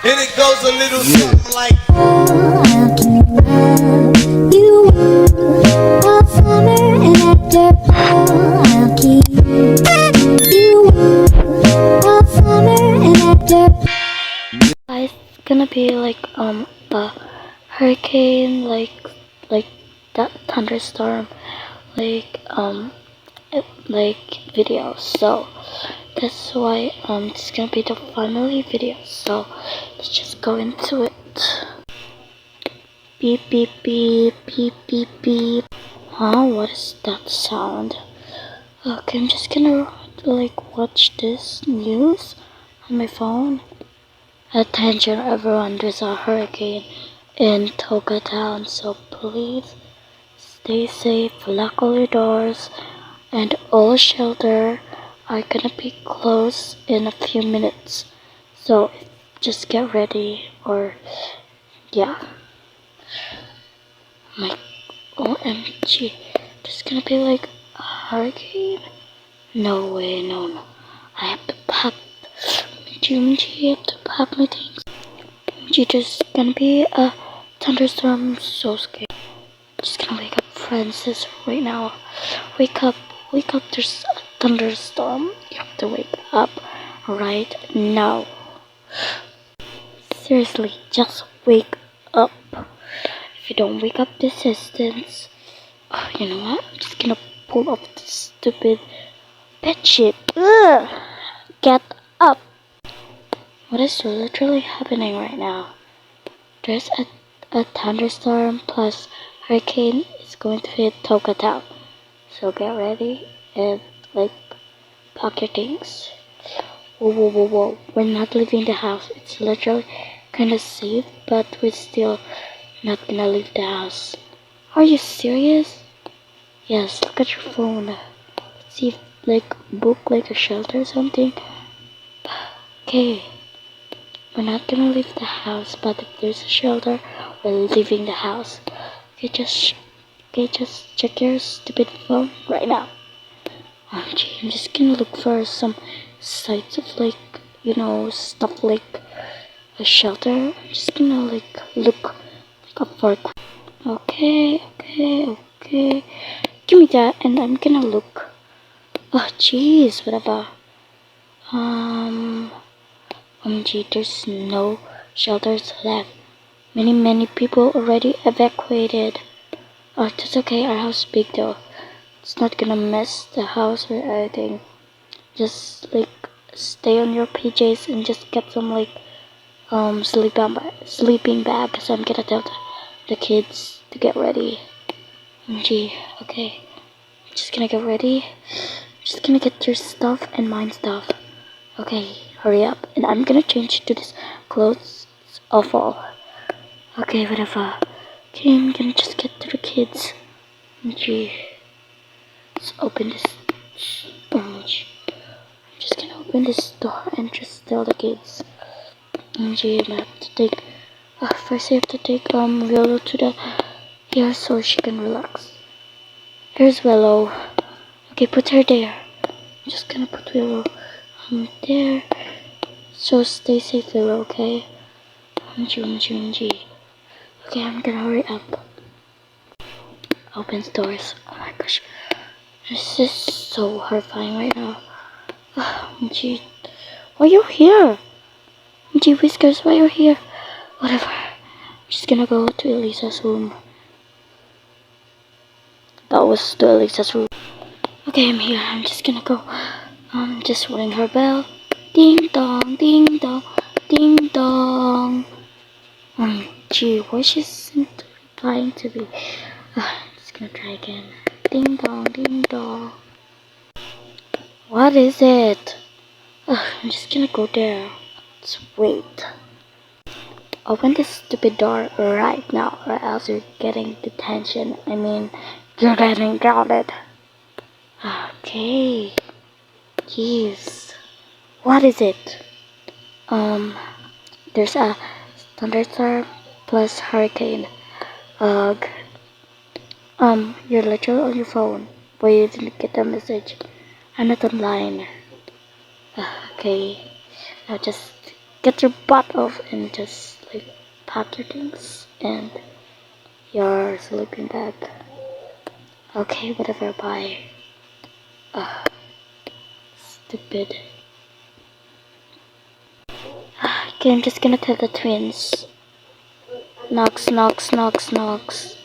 And it goes a little something like How can you all summer and after I'll keep you all summer and after. It's gonna be like a hurricane, like that thunderstorm, like like video. So that's why it's gonna be the family video. So let's just go into it. Beep beep beep beep beep beep. Huh? What is that sound? Okay, I'm just gonna like watch this news on my phone. Attention everyone, there's a hurricane in Toca town, so please stay safe, lock all your doors, and all shelter are gonna be closed in a few minutes. So just get ready, or yeah. My OMG, there's gonna be like a hurricane? No way, no. I have to pack. OMG, I have to pack my things. OMG, there's gonna be a thunderstorm. I'm so scared. Just gonna wake up Francis right now. Wake up, there's a thunderstorm. You have to wake up right now. Seriously, just wake up. If you don't wake up this instance, you know what? I'm just gonna pull off this stupid bedsheet. Ugh! Get up! What is literally happening right now? There's a thunderstorm plus hurricane is going to hit Toca Town. So get ready and like pack your things. Whoa, whoa, whoa, whoa. We're not leaving the house. It's literally kind of safe, but we're still not gonna leave the house. Are you serious? Yes, look at your phone. Let's see if like book like a shelter or something. Okay. We're not gonna leave the house, but if there's a shelter, we're leaving the house. Okay, just check your stupid phone right now. Okay, I'm just gonna look for some sites of like, stuff like a shelter. I'm just gonna like look like up for. Okay, okay. Give me that, and I'm gonna look. Oh, jeez, whatever. OMG, there's no shelters left. Many people already evacuated. Oh, that's okay. Our house is big though. It's not gonna mess the house or anything. Just like stay on your PJs and just get some like sleeping bag. So I'm gonna tell the kids to get ready. OMG, okay. I'm just gonna get ready. Just gonna get your stuff and mine stuff. Okay, hurry up. And I'm gonna change to this clothes. It's awful. Okay, whatever. Okay, I'm gonna just get to the kids. OMG. Let's open this. OMG. I'm just gonna open this door and just tell the kids. OMG, I have to take. First I have to take Willow to the here so she can relax. Here's Willow. Okay, put her there. I'm just gonna put Willow there. So stay safe, Willow, okay? OMG. Okay, I'm gonna hurry up. Opens doors. Oh my gosh. This is so horrifying right now. OMG. Why are you here? OMG Whiskers, why are you here? Whatever. I'm just gonna go to Elisa's room. That was to Elisa's room. Okay, I'm here. I'm just gonna go. Just ring her bell. Ding dong, ding dong, ding dong. Gee, why isn't replying to me? Just gonna try again. Ding dong. What is it? I'm just gonna go there. Let's wait. Open this stupid door right now, or else you're getting detention. I mean, you're getting grounded. Okay. Jeez. What is it? There's a thunderstorm plus hurricane. Ugh. You're literally on your phone. Why you didn't get the message? I'm not online. Okay. Now just get your butt off and just like pack your things and your sleeping bag. Okay, whatever, bye. Stupid. Okay, I'm just gonna tell the twins. Knocks, knocks, knocks, knocks.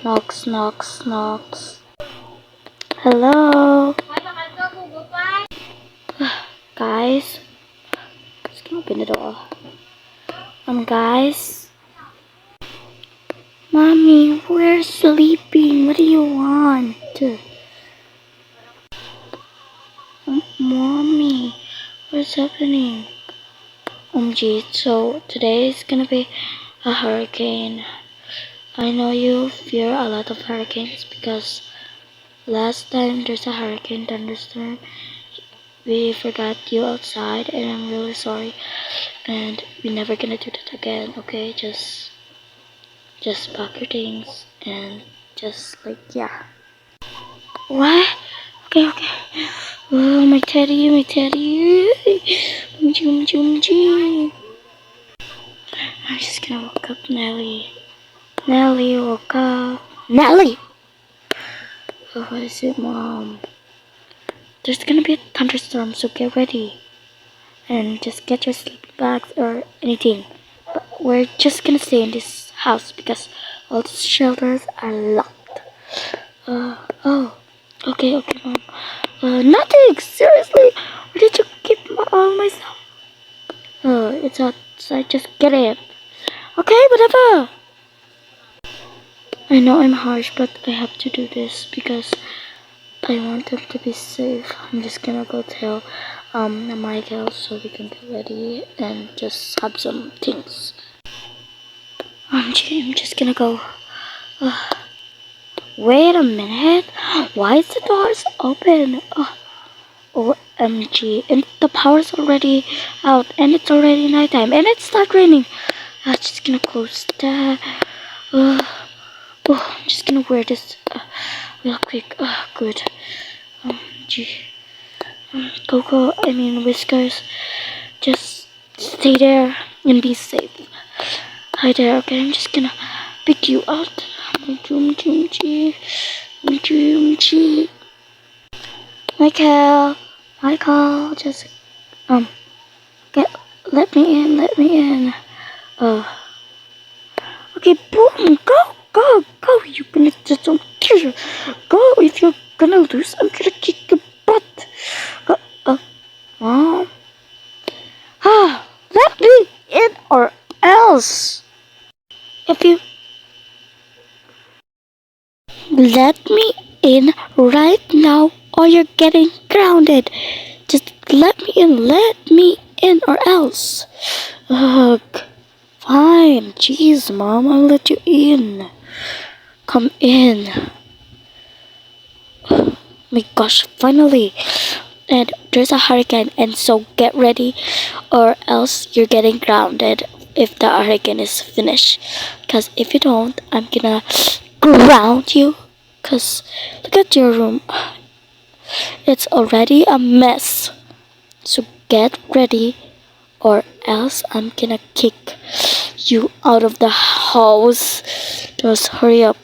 Knocks, knocks, knocks. Hello? Guys? Just gonna open the door. Guys? Mommy, we're sleeping. What do you want? Mommy, what's happening? OMG, so today is gonna be a hurricane. I know you fear a lot of hurricanes because last time there's a hurricane thunderstorm, we forgot you outside and I'm really sorry and we're never gonna do that again, okay? Just pack your things and just like, yeah. What? Okay. Oh, my teddy. OMG. I'm just gonna wake up Nelly. Nelly, woke up. Nelly! Oh, what is it, Mom? There's gonna be a thunderstorm, so get ready. And just get your sleeping bags or anything. But we're just gonna stay in this house because all the shelters are locked. Oh. Okay, Mom. Nothing! Seriously! Where did you keep all my stuff? It's outside. Just get in. Okay, whatever. I know I'm harsh, but I have to do this because I want them to be safe. I'm just gonna go tell Michael so we can get ready and just have some things. I'm just gonna go. Wait a minute. Why is the doors open? OMG. And the power's already out and it's already nighttime and it's not raining. I'm just gonna close that. I'm just gonna wear this real quick. Good. Coco, Whiskers, just stay there and be safe. Hi there, okay, I'm just gonna pick you out. Michael, just, let me in. Okay, boom, go, you gonna just don't care. Go, if you're gonna lose, I'm gonna kick your butt. Mom. Let me in or else. If you let me in right now or you're getting grounded. Just let me in or else. Ugh. Fine, jeez, Mom, I'll let you in. Come in. Oh my gosh, finally. And there's a hurricane, and so get ready or else you're getting grounded if the hurricane is finished. Because if you don't, I'm gonna ground you. Because look at your room. It's already a mess. So get ready or else I'm gonna kick you out of the house. Just hurry up.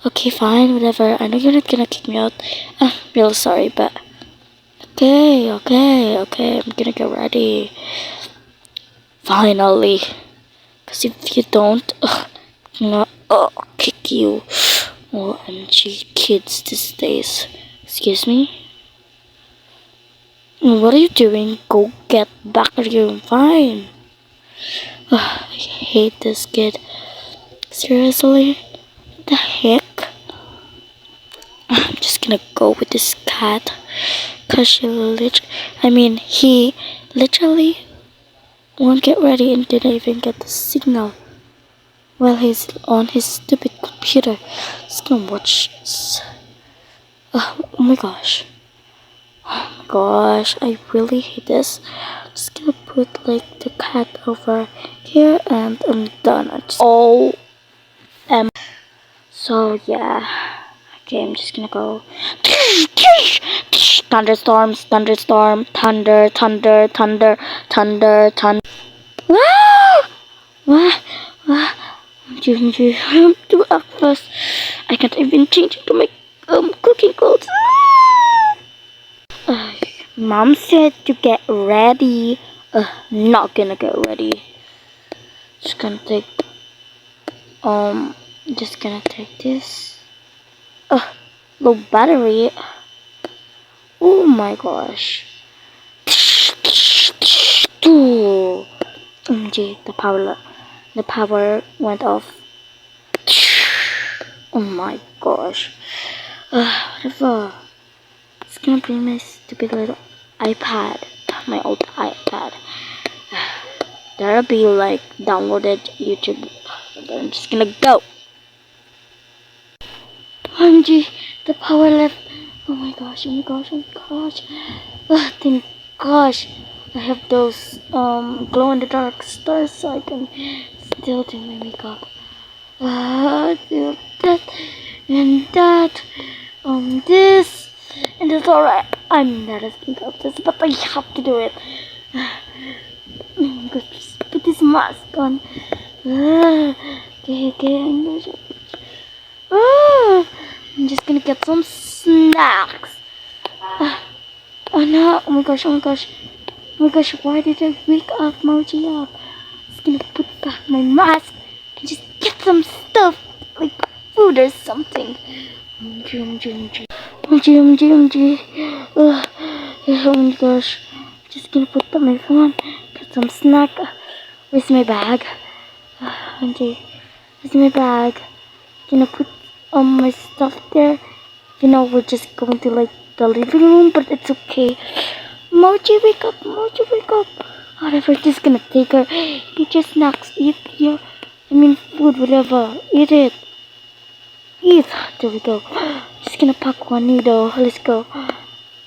Okay, fine, whatever. I know you're not gonna kick me out. I'm real sorry, but okay. I'm gonna get ready. Finally. Because if you don't, I'm gonna kick you. OMG, kids these days. Excuse me? What are you doing? Go get back to your room. Fine. I hate this kid. Seriously? What the heck? I'm just gonna go with this cat. Cause he literally won't get ready and didn't even get the signal while he's on his stupid computer. Just gonna watch this. Oh my gosh. I really hate this. Just gonna put like the cat over here and I'm done. So yeah. Okay, I'm just gonna go. Thunderstorms, thunderstorm, thunder, thunder, thunder, thunder, thunder. Wow! Wow! Wow! I'm too fast. I can't even change into my cooking clothes. Uh, Mom said to get ready. Not gonna get ready. Just gonna take just gonna take this. Low battery. Oh my gosh. OMG, the power went off. Oh my gosh. Whatever. It's gonna bring my stupid little iPad. My old iPad. That'll be like downloaded YouTube. I'm just gonna go. OMG, the power left. Oh my gosh, oh my gosh, oh my gosh. Thank gosh. I have those glow in the dark stars so I can still do my makeup. Do that and that. This and it's alright. I'm not asking about this, but I have to do it. Oh my gosh, just put this mask on. Okay, I'm just gonna get some snacks. Oh no, oh my gosh, oh my gosh. Oh my gosh, why did I wake up Moji up? I'm just gonna put back my mask and just get some stuff, like food or something. OMG. Oh my gosh. Just gonna put up my phone, get some snack. Where's my bag? OMG. Where's my bag? Gonna put my stuff there. You know, we're just going to like the living room, but it's okay. Mochi, wake up! Mochi, wake up! Whatever, just gonna take her. Eat your snacks. Eat your, food, whatever. Eat it. Eat. There we go. Just gonna pack one needle. Let's go.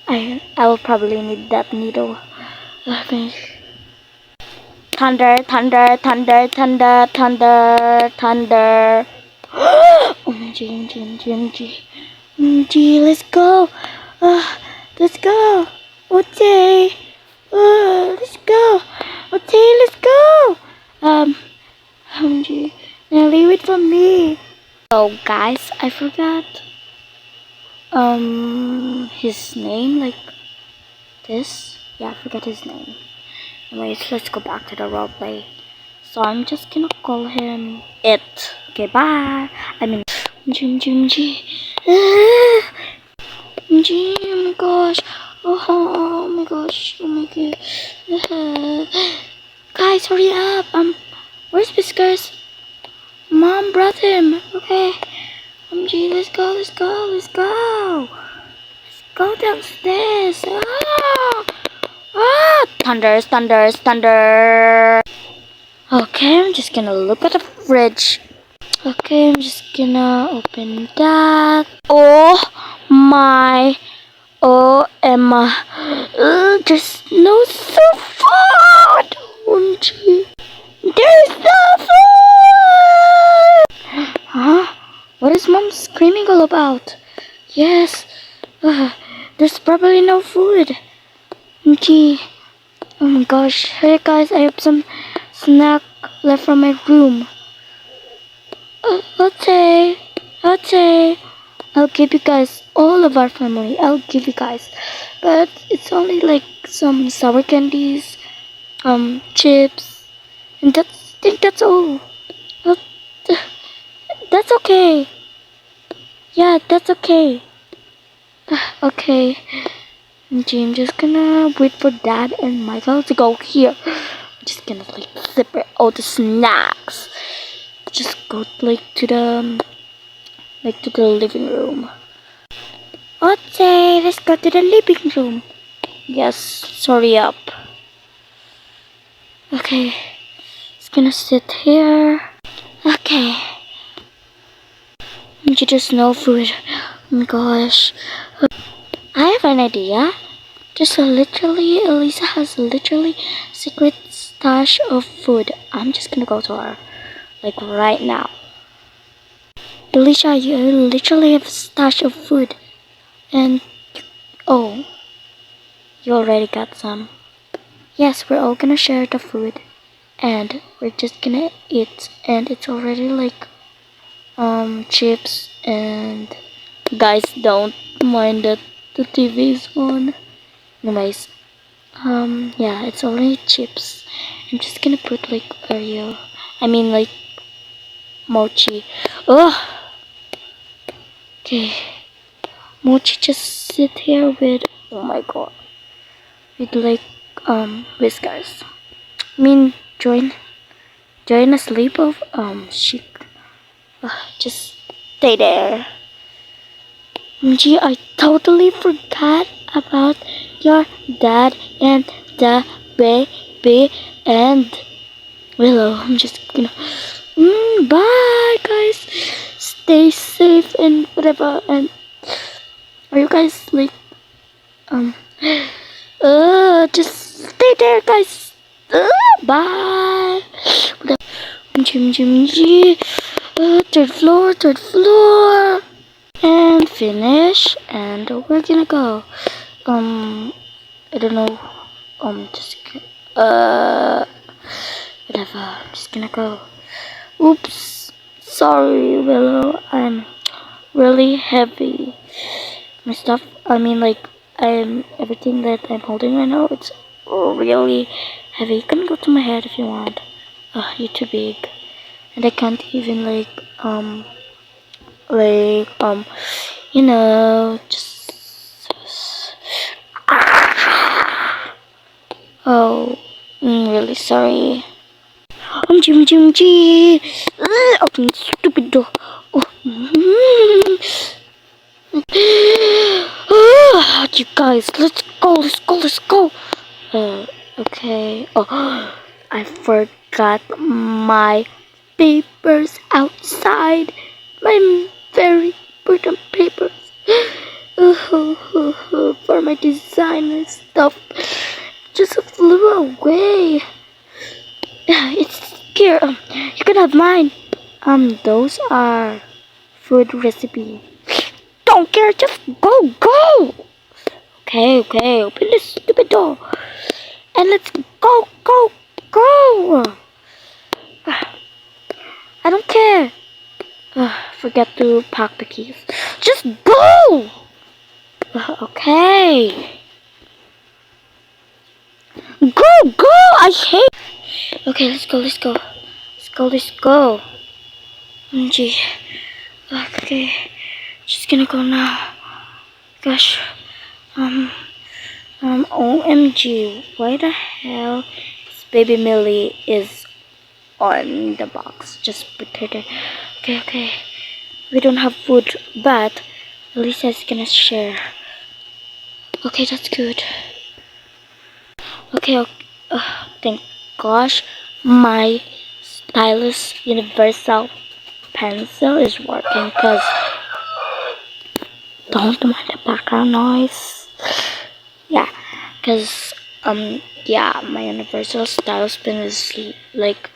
I will probably need that needle. Okay. Thunder, thunder, thunder, thunder, thunder, thunder. OMG, let's go. Let's go. Okay. Let's go. Okay, let's go. OMG. Now leave it for me. Oh, guys, I forgot. His name, like this. Yeah, I forgot his name. Anyways, let's go back to the roleplay. So I'm just gonna call him It. Okay, bye. OMG. OMG, oh my gosh. Oh my gosh. Oh my god. Guys, hurry up. Where's Whiskers? Mom brought him. Okay. OMG, let's go. Let's go downstairs. Thunder. Okay, I'm just gonna look at the fridge. Okay, I'm just gonna open that. Oh my. Oh, Emma. There's no food. OMG. There's no food. Huh? What is Mom screaming all about? Yes. There's probably no food. OMG. Oh my gosh. Hey guys, I have some snack left from my room. Okay. I'll give you guys all of our family. I'll give you guys. But it's only like some sour candies, chips, and I think that's all. Uh, That's okay. Yeah, that's okay. Okay. I'm just gonna wait for Dad and Michael to go here. I'm just gonna like separate all the snacks. Just go like to the living room. Okay, let's go to the living room. Yes, hurry up. Okay, it's gonna sit here. Okay. There's no food. Oh my gosh. I have an idea. Elisa has literally secret stash of food. I'm just gonna go to her, like right now. Alicia, you literally have a stash of food, and Oh, you already got some. Yes, we're all gonna share the food. And we're just gonna eat. And it's already like, chips. And guys, don't mind that the TV is on. Anyways, yeah, it's already chips. I'm just gonna put like Oreo. I mean, like, mochi. Ugh! Okay. Mochi just sit here with, oh my god, with like, whiskers. I mean, join a sleep of, chic. Just stay there. Gee, I totally forgot about your dad and the baby and Willow. I'm just gonna, bye guys. Stay safe and whatever. And are you guys like, just stay there, guys. Bye. Jim. Third floor, third floor. And finish. And we're gonna go. I don't know. Just, whatever. I'm just gonna go. Oops. Sorry, Willow. I'm really heavy. My stuff, I mean, like, everything that I'm holding right now, it's really heavy. You can go to my head if you want. You're too big. And I can't even, like, just, oh, really sorry. Jim. Open the stupid door. Oh, you guys, let's go. Okay. Oh, I forgot my papers outside. My very important papers. For my designer stuff. Just flew away. It's here. You can have mine. Those are food recipe. Don't care, just go. Okay, open this stupid door. And let's go. I don't care. Forget to pack the keys. Just go. Okay. Go. I hate. Okay, let's go. Gee. Okay. Just gonna go now. Gosh. OMG. Why the hell is Baby Millie is on the box? Just put her there. Okay. We don't have food, but Lisa's gonna share. Okay, that's good. Okay. Thank gosh, my stylus universal pencil is working. Cause don't mind the background noise. Yeah, cause yeah, my universal stylus pen is like,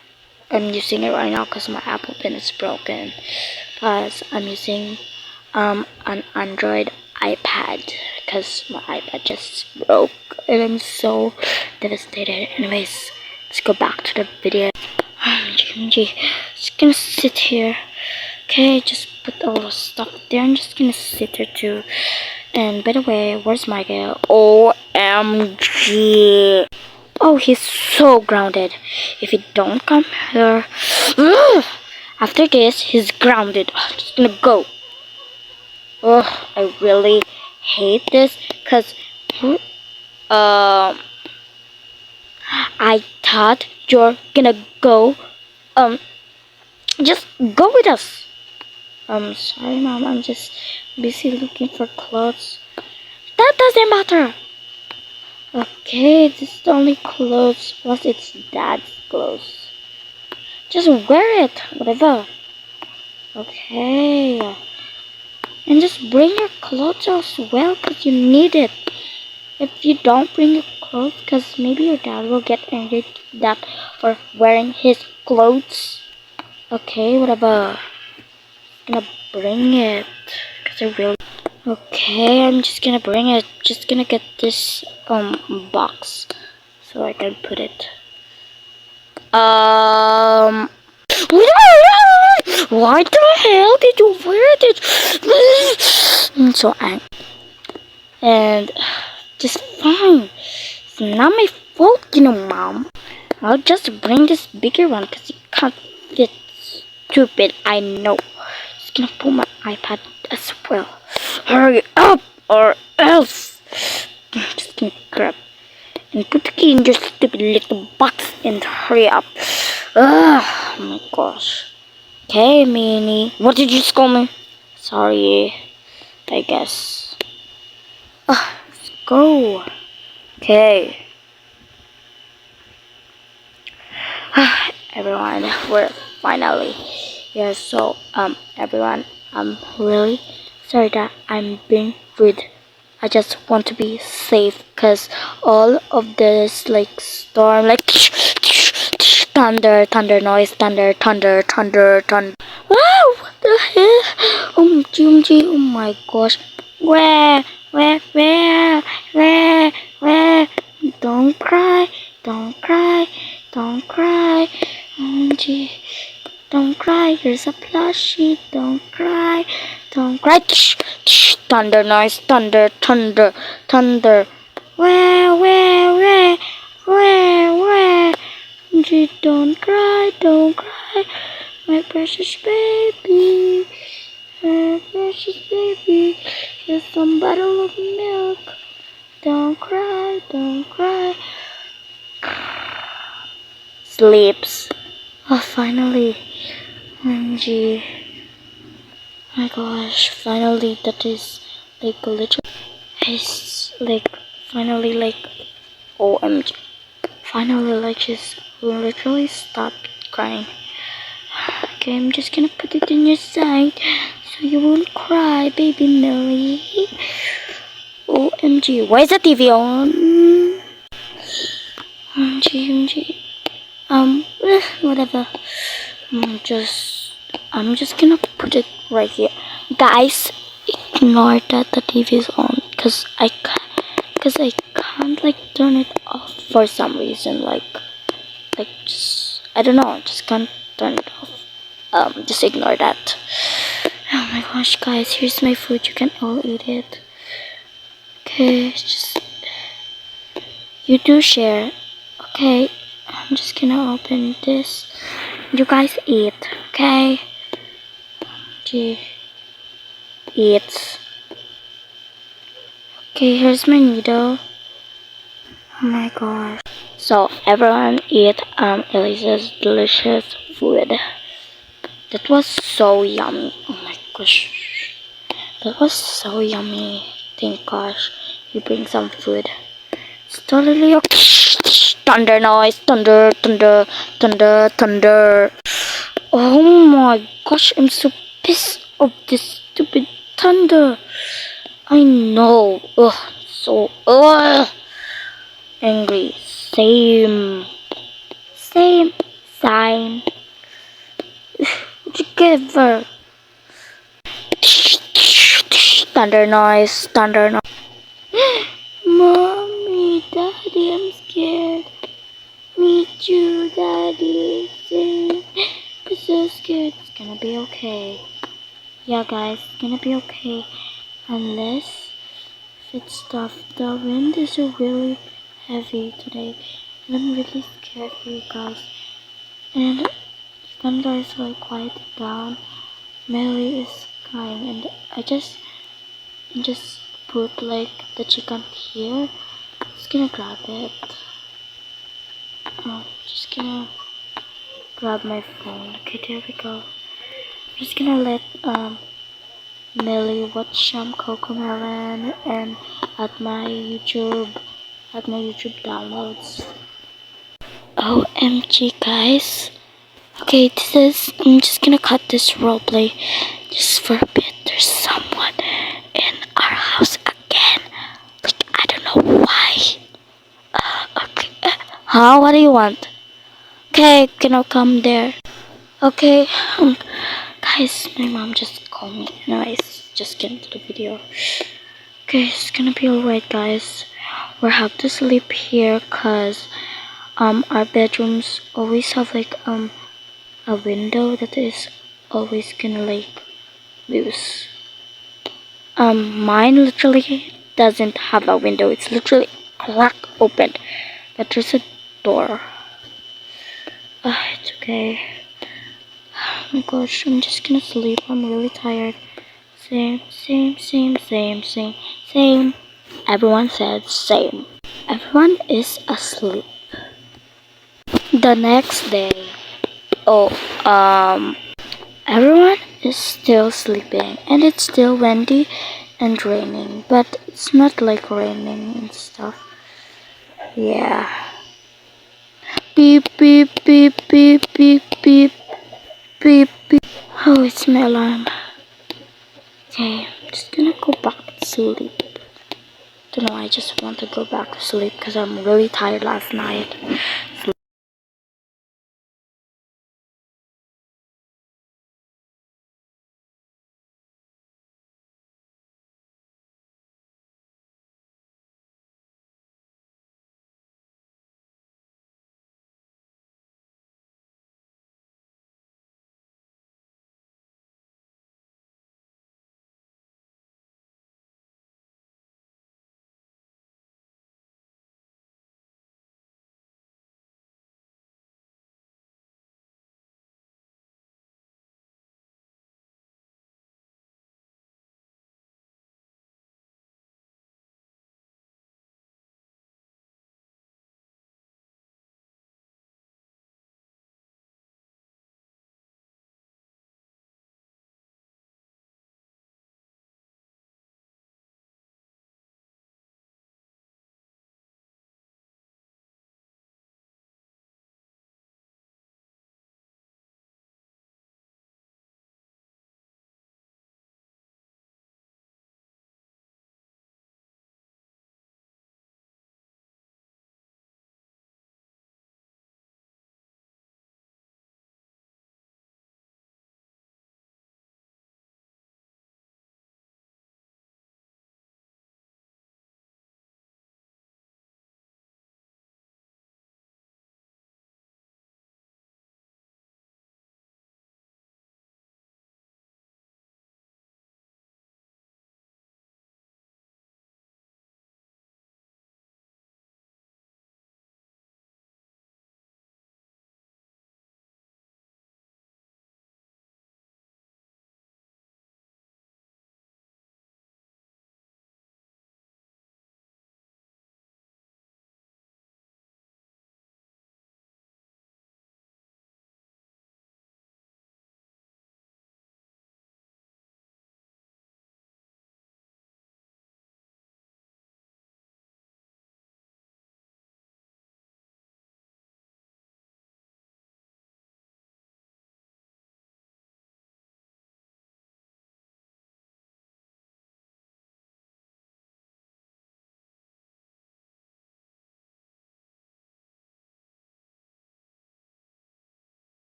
I'm using it right now because my Apple pen is broken. Plus, I'm using an Android iPad because my iPad just broke and I'm so devastated. Anyways, let's go back to the video. Just gonna sit here. Okay, just put all the stuff there. I'm just gonna sit here too. And by the way, where's Michael? OMG. Oh, he's so grounded. If he don't come here, after this, he's grounded. I'm just gonna go. I really hate this because I thought you're gonna go. Just go with us. Sorry, Mom. I'm just busy looking for clothes. That doesn't matter. Okay, this is the only clothes. Plus, it's Dad's clothes. Just wear it, whatever. Okay. And just bring your clothes as well, because you need it. If you don't bring your clothes, because maybe your dad will get angry that for wearing his clothes. Okay, whatever. I'm gonna bring it, because I really... Okay, I'm just gonna bring it. Just gonna get this box so I can put it. Why the hell did you wear this? I'm so angry. And just fine. It's not my fault, Mom. I'll just bring this bigger one because you can't fit. Stupid, I know. Just gonna pull my iPad as well. Hurry up, or else. Just gonna grab and put the key in your stupid little box and hurry up. Oh my gosh. Okay, Minnie. What did you call me? Sorry, I guess. Let's go. Okay. Everyone, we're finally here. So, everyone, I'm really sorry that I'm being rude. I just want to be safe because all of this like storm, like thunder noise, thunder. Wow, what the hell? OMG, oh my gosh. Where? Don't cry, don't cry, don't cry. OMG, don't cry. Here's a plushie. Don't cry, don't cry. Thunder noise, thunder. Where? OMG, don't cry, my precious baby. My precious baby, here's some bottle of milk. Don't cry. Sleeps. Oh, finally. OMG. My gosh, finally that is like literally. It's like finally like OMG. Finally like she's literally stopped crying. Okay, I'm just gonna put it in your side so you won't cry, baby Millie. OMG, why is the TV on? OMG. Whatever. I'm just gonna put it right here. Guys, ignore that the TV is on, cause I can't like turn it off for some reason. Like just I don't know, just can't turn it off. Just ignore that. Oh my gosh, guys, here's my food. You can all eat it. Okay, just you do share. Okay, I'm just gonna open this. You guys eat, okay? Gee, eat. Okay, here's my needle. Oh my gosh. So everyone eat Elisa's delicious food. That was so yummy. Oh my gosh. That was so yummy. Thank gosh. You bring some food. It's totally okay. Thunder noise. Thunder. Oh my gosh. I'm so pissed of this stupid thunder. I know. Ugh. So angry. Same. Together. Thunder noise. Mommy, Daddy, I'm scared. Me too, Daddy. I'm so scared. It's gonna be okay. Yeah, guys, it's gonna be okay. Unless if it stops. The wind is really heavy today. And I'm really scared for you guys. And thunder is like quieted down. Mary is crying, and I just put like the chicken here. Just gonna grab it. Oh, just gonna grab my phone. Okay, there we go. I'm just gonna let Millie watch Cocomelon and at my YouTube downloads. OMG, guys. Okay, I'm just gonna cut this roleplay just for a bit. There's someone in our house again. Like, I don't know why. Okay. Huh? What do you want? Okay, can I come there? Okay. Guys, my mom just called me. Anyways, just get into the video. Okay, it's gonna be alright, guys. We'll have to sleep here cause our bedrooms always have like a window that is always gonna like lose. Mine literally doesn't have a window. It's literally crack open, but there's a door. It's okay. Oh my gosh, I'm just gonna sleep. I'm really tired. Same. Everyone said same. Everyone is asleep. The next day, oh, everyone is still sleeping, and it's still windy and raining, but it's not like raining and stuff. Yeah. Beep, beep, beep, beep, beep, beep, beep, beep. Oh, it's my alarm. Okay, I'm just gonna go back to sleep. Don't know, I just want to go back to sleep because I'm really tired last night.